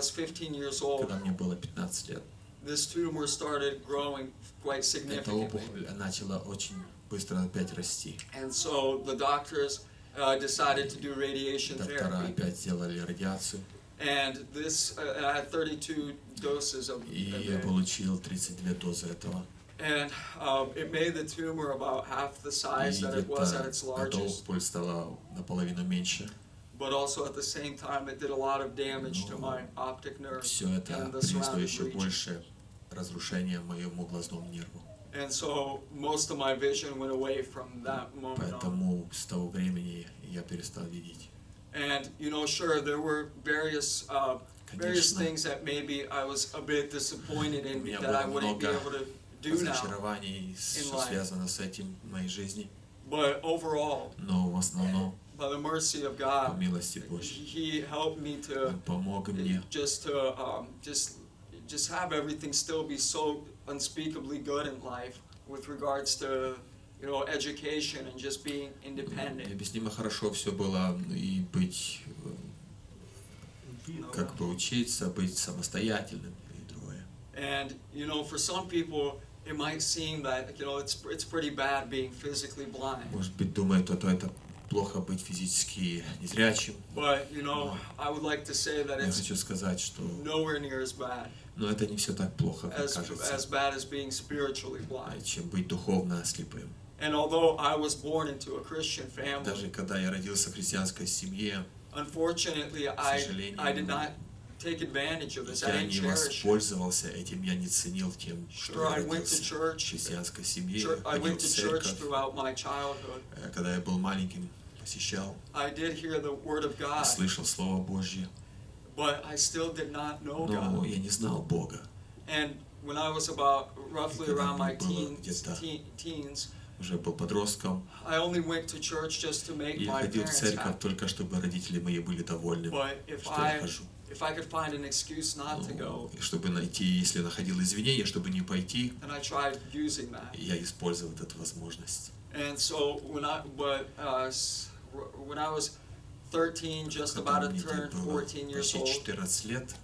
was 15 years old, когда мне было 15 лет, this tumor started growing quite эта significantly. опухоль начала очень быстро опять расти. And so the doctors decided to do radiation Доктора therapy. опять сделали радиацию, And this, I had 32 doses of и я it. получил 32 дозы этого. And it made the tumor about half the И size that it was at its где-то эта largest. опухоль стала наполовину меньше. But also at the same time, it did a lot of damage to my optic nerve Все это and the принесло surrounding еще region. больше разрушения моему глазному нерву. And so most of my vision went away from that moment on. Поэтому с того времени я перестал видеть. And sure, there were various things that maybe I was a bit disappointed in that I wouldn't be able to do now. Разочарований, что связано с этим в моей жизни. But overall, Но в основном, by the mercy of по God, милости Божьей, He helped me to Он помог мне just have everything still be so unspeakably good in life with regards to education and just being independent. Необъяснимо хорошо все было, и быть, как бы учиться, быть самостоятельным и другое. And for some people, it might seem that it's pretty bad being physically blind. Может быть, думают, то это плохо быть физически незрячим. But I would like to say that Я it's хочу сказать, что nowhere near as bad но это не все так плохо, как as кажется, bad as being spiritually blind. чем быть духовно слепым. And although I was born into a Christian family, Даже когда я родился в христианской семье, unfortunately, I did not take advantage of this. I я didn't не cherish it. воспользовался этим, я не ценил тем, что Sure, я I went to родился в church. христианской семье, I ходил went в to church церковь. throughout my childhood. Когда я был маленьким, посещал, I did hear the word of God, слышал Слово Божье, but I still did not know но God. я не знал Бога. And when I was about roughly Когда around my мне было где-то teens, уже был подростком, I only went to church just to make и я my ходил в parents церковь happy. только чтобы родители мои были довольны, But что я хожу. if I could find an excuse not to go, И чтобы найти, если находил извинения, чтобы не пойти, and I tried using that. я использовал эту возможность. And so when I was 13, just about Когда to мне turn было 14 years почти old, 14 лет,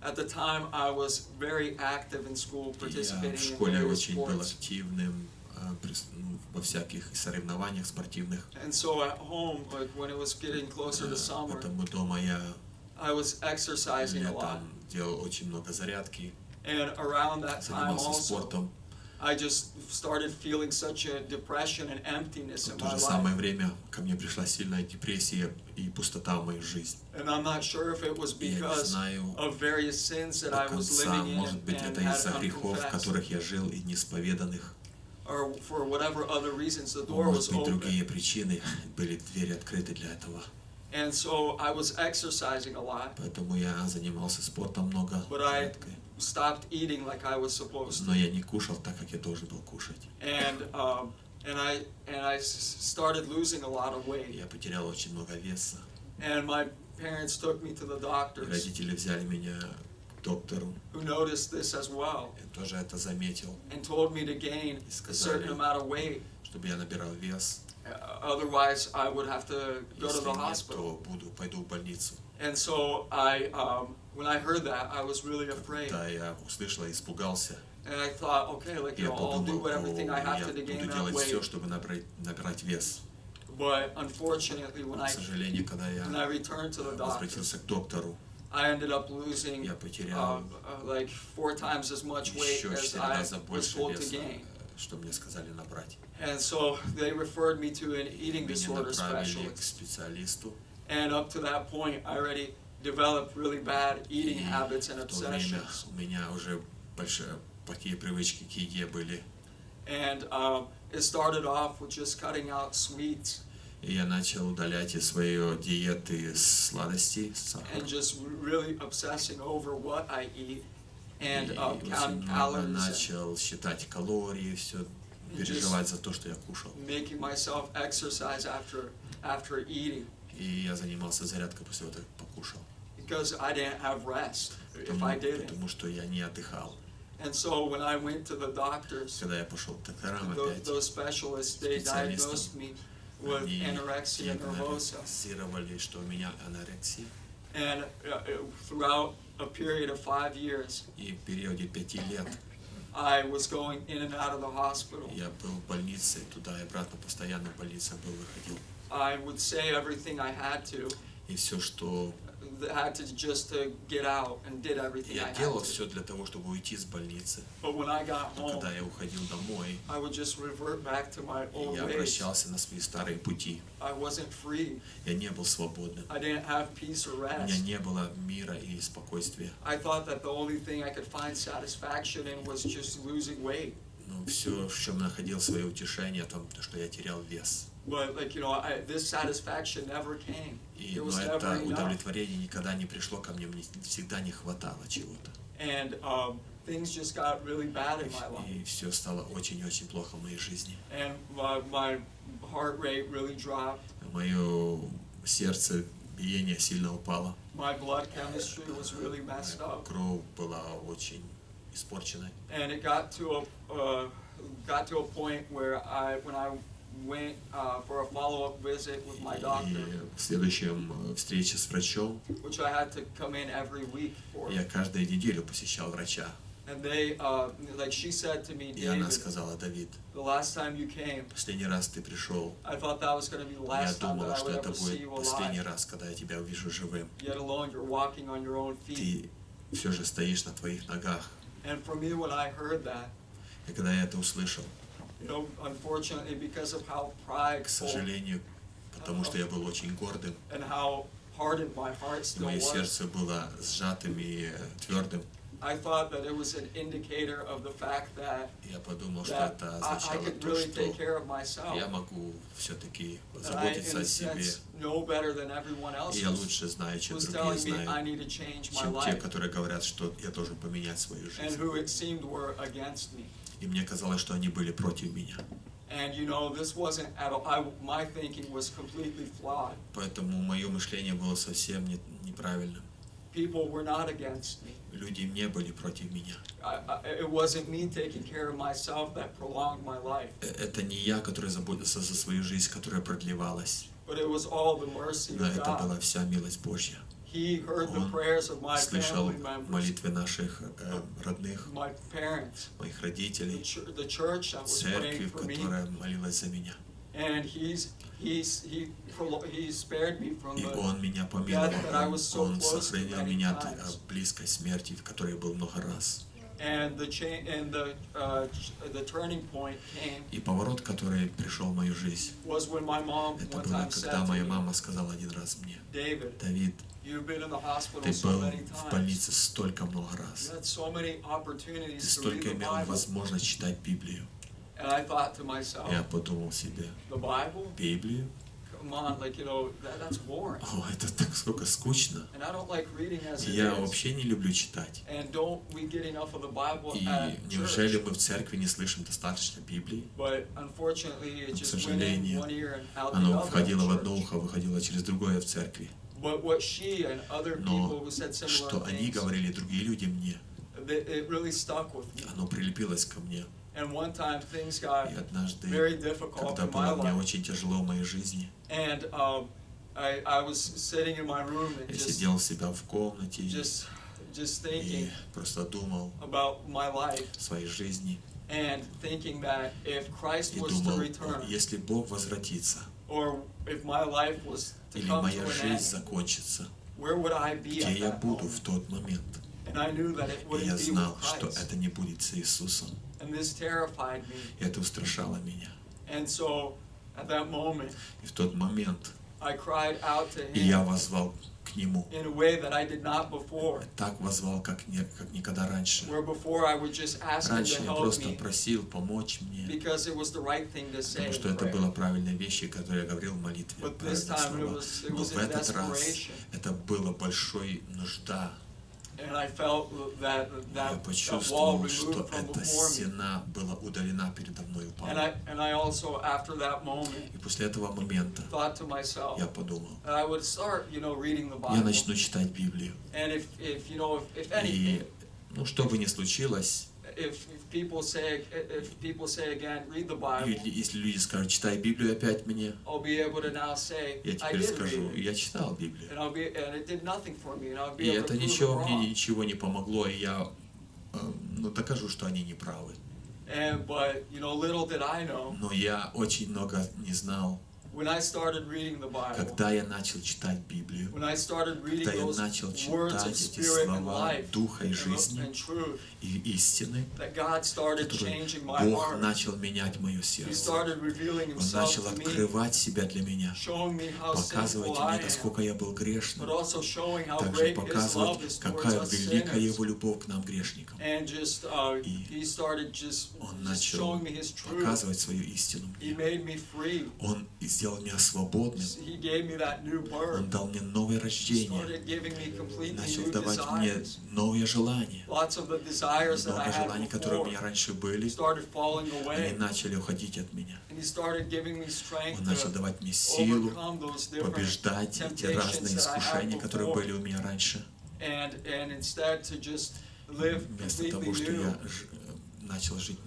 at the time I was very active in school, я в participating in школе various очень был sports. активным во всяких соревнованиях спортивных. And so at home, like when it was getting closer to summer, Поэтому дома я I was exercising a lot. летом делал очень много зарядки, And around that time занимался also, спортом. I just started feeling such a depression and emptiness in В то my же life. самое время ко мне пришла сильная депрессия и пустота в мою жизнь. And I'm not sure if it was Я не because знаю of various sins that до I was конца, living in может быть, and это had из-за грехов, в unconfessed, которых я жил и неисповеданных. or for whatever other reasons the door Может was быть, open. другие причины, были двери открыты для этого. And so I was exercising a lot, Поэтому я занимался спортом много, but I зарядкой. stopped eating like I was supposed to. Но я не кушал так, как я должен был кушать. And I started losing a lot of weight. Я потерял очень много веса. And my parents took me to the И doctors, родители взяли меня к доктору, who noticed this as well, и тоже это заметил, and told me to gain a certain amount of weight. чтобы я набирал вес. Otherwise, I would have to go to Если the нет, hospital. то пойду в больницу. And so when I heard that, I was really afraid. Да, я услышал и испугался. And I thought, okay, like, Я I'll do подумал, everything I have я to буду gain that делать все, weight. чтобы набрать вес. But unfortunately, К сожалению, когда я when I returned to the doctor, возвратился к доктору, I ended up losing я потерял like 4 times as much weight еще as 4 I раза was больше told to веса, gain. что мне сказали набрать. And so they referred me to an eating Меня disorder направили к specialist. специалисту. And up to that point, I already developed really bad eating И habits and в то время obsessions. у меня уже плохие привычки к еде были. And it started off with just cutting out sweets И я начал удалять из своей диеты сладости, сахар. and just really obsessing over what I eat И and очень counting много calories and начал считать калории, все переживать за то, что я кушал. making myself exercise after eating И я занимался зарядкой после того, как покушал. because I didn't have rest if I didn't. Потому что я не отдыхал. And so when I went to the doctors, Когда я пошел к докторам опять, those specialists, they diagnosed me with они anorexia nervosa. диагностировали, что у меня анорексия. And throughout a period of 5 years, И в периоде 5 лет I was going in and out of the hospital. я был в больнице, туда и обратно, постоянно в больнице был, выходил. I would say everything I had to все, что just to get out and did everything I я had делал, to. все для того, чтобы уйти с больницы. But when I got Но home, когда я уходил домой, I would just revert back to my old я ways. обращался на свои старые пути. I wasn't free. Я не был свободным. I didn't have peace or У меня rest. не было мира и спокойствия. I thought that the only thing I could find satisfaction in was just losing weight. Но все, в чем находил свое утешение, то, что я терял вес. But this satisfaction never came. It Но was это never enough. удовлетворение никогда не пришло ко мне всегда не хватало чего-то. And things just got really bad in my life. И все стало очень-очень плохо в моей жизни. And my heart rate really dropped. Мое сердце, биение сильно упало. My blood chemistry was really messed up. Кровь была очень испорченной. And it got to a point where when I went for a follow-up visit with my doctor, И в следующем встрече с врачом which I had to come in every week for. я каждую неделю посещал врача. And they, she said to me, И она David, сказала: Давид, the last time you came, последний раз ты пришел, I thought that was going to be the я last time that думала, I что would это ever see будет you последний alive. раз, когда я тебя увижу живым. Yet alone, you're walking on your own feet. Ты все же стоишь на твоих ногах. And for me, when I heard that, И когда я это услышал, unfortunately, because of how к prideful сожалению, потому что я был очень гордым, and how hardened my heart и still мое was, сердце было сжатым и твердым, I thought that it was an indicator of the fact that я подумал, что that это I означало could то, really take что care of myself. я могу все-таки That I, in заботиться a о себе. sense, know better than everyone else И я лучше знаю, чем was другие telling me I знают, need to change my чем те, life, которые говорят, что я должен поменять свою and жизнь. who it seemed were against me. И мне казалось, что они были против меня. And this wasn't at all. My thinking was completely flawed. Поэтому мое мышление было совсем неправильным. People were not against me. Люди не были против меня. It wasn't me taking care of myself that prolonged my life. Это не я, который заботился за свою жизнь, которая продлевалась. But it was all the mercy Но of это God. была вся милость Божья. He heard the Он prayers of my слышал family members, молитвы наших родных, my parents, моих the родителей, church that was praying церкви, for me, которая молилась за меня. and he spared me from И the Он меня death that I помиловал. was so Он close to сохранил many меня от times. близкой смерти, в которой я был много раз. And the turning point came И поворот, который пришел в мою жизнь, was when my mom это one было, time said когда to моя me, мама сказала один раз мне: David, Давид, you've been in the hospital ты so был many в times. больнице столько много You раз. had so many Ты opportunities to read столько the имел Bible. возможность читать Библию. And I thought to myself, Я подумал себе: the Bible? Библию? Come on, that's boring. О, это так сколько скучно. And I don't like reading as it Я is. вообще не люблю читать. And don't we get enough of the Bible И at неужели church? мы в церкви не слышим достаточно Библии? But unfortunately, it К just went in сожалению, one ear and out the оно other входило в at одно church. ухо, выходило через другое в церкви. But what she and other people Но who said similar что они things, говорили, другие люди мне, it really stuck with me. оно прилепилось ко мне. And one time things got И однажды, very difficult когда in my было мне life. очень тяжело в моей жизни, And I was sitting in my room and я сидел у себя в комнате just и thinking просто думал about my life о своей жизни and thinking that if Christ и was to думал: return, если Бог возвратится, or if my life was to или come to моя an жизнь end, закончится, where would I be где at я that буду moment? в тот момент? And I knew that it И wouldn't я be знал, with что Christ. это не будет с Иисусом. And this terrified me. И это устрашало меня. And so at that moment, И в тот момент I cried out to и я Him воззвал к Нему. in a way that I did not before. Так воззвал, как никогда раньше. Where before I would just ask Him Раньше to я help просто me просил помочь мне, because it was the right thing to say. потому что in это prayer. было правильные вещи, которые я говорил в молитве, But this правильные time слова. it Но was в in этот раз desperation. это было большой нужда. And I felt Я that wall почувствовал, что removed from эта before me. стена была удалена передо мной, упала. And I also, after that moment, И после этого момента thought to myself, я подумал: that I would start, reading the я Bible. начну читать Библию. And if И anything, что бы ни случилось, if people say again, read the Bible, Или если люди скажут, читай Библию опять мне, I'll be able to now say, я I теперь did скажу, read it, я читал Библию. and it did nothing for me, and I'll be И able это to prove it ничего мне wrong. ничего не помогло, и я докажу, что они не правы. But little did I know, Но я очень много не знал, when I started reading the Bible, когда я начал читать Библию, when I started reading когда я those начал words of читать эти spirit and слова life Духа и жизни and truth, и истины, that God started которые changing my Бог heart. начал менять мое He сердце. started revealing Он Himself начал to me, открывать себя для меня, showing me how показывать sinful I мне, am, насколько я был грешным, but also showing how также great His love показывать, is towards какая us великая sinners. Его любовь к нам, грешникам. And just He started just Он showing начал me His truth. показывать свою истину He мне. made me free. Он сделал меня свободным. He gave me that new birth. Он дал мне новое He рождение. started giving me completely Начал new давать мне desires. новые желания. Lots of the desires that I Много had желаний, которые у before меня раньше были, started falling они away. начали уходить от меня. And He started giving me strength Он начал to давать мне силу overcome those different побеждать эти temptations разные that I искушения, had которые before. были у меня раньше. And instead to just live Вместо completely того, что new. я начал жить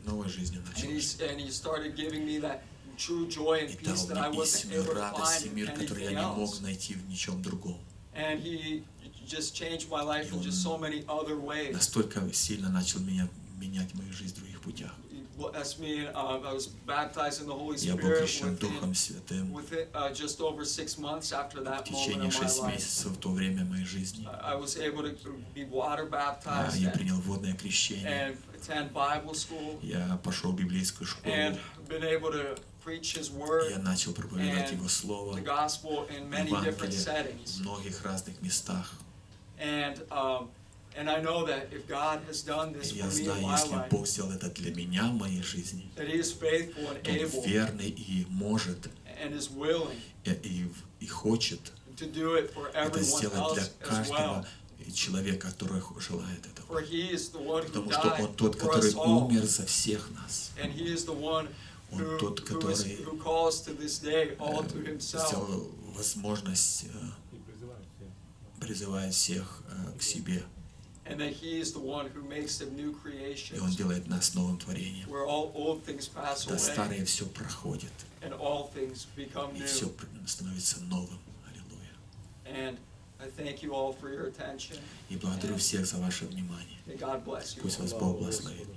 новой жизнью, начал жить. And He started giving me that true joy and И дал peace that I мне wasn't истинную able to радость find и in мир, который я anything не мог else. найти в ничем другом. And He just changed my life in just so many other ways. Настолько сильно начал менять мою жизнь в других путях. Blessed me. I was baptized in the Holy Я был Spirit крещен Духом Святым within just over 6 months after в that moment течение of my 6 life. месяцев в то время моей жизни. I was able to be water baptized Я принял водное крещение. and attend Bible school Я пошел в библейскую школу. and been able to preach His word, Я начал проповедовать Его the Слово, gospel in many different Евангелие settings. в многих разных местах. And I know that if God has done this Я for me in знаю, my если life, Бог сделал это для меня в моей жизни, that He is faithful and то Он able верный и может, and is willing и хочет to do it for это everyone сделать для else as каждого well. человека, который желает этого. For He is the one who Потому что died Он тот, for который us all, умер за всех нас. and He is the one Он тот, который who calls to this day all to Himself. сделал возможность, призывает всех к себе. And that He is the one who makes them new И Он creations, делает нас новым творением. where all old things pass Да, away старое все проходит, and all things become и все new. становится новым. Аллилуйя. And I thank you all for your attention. И благодарю всех за ваше внимание. May God bless you. Пусть вас Бог благословит.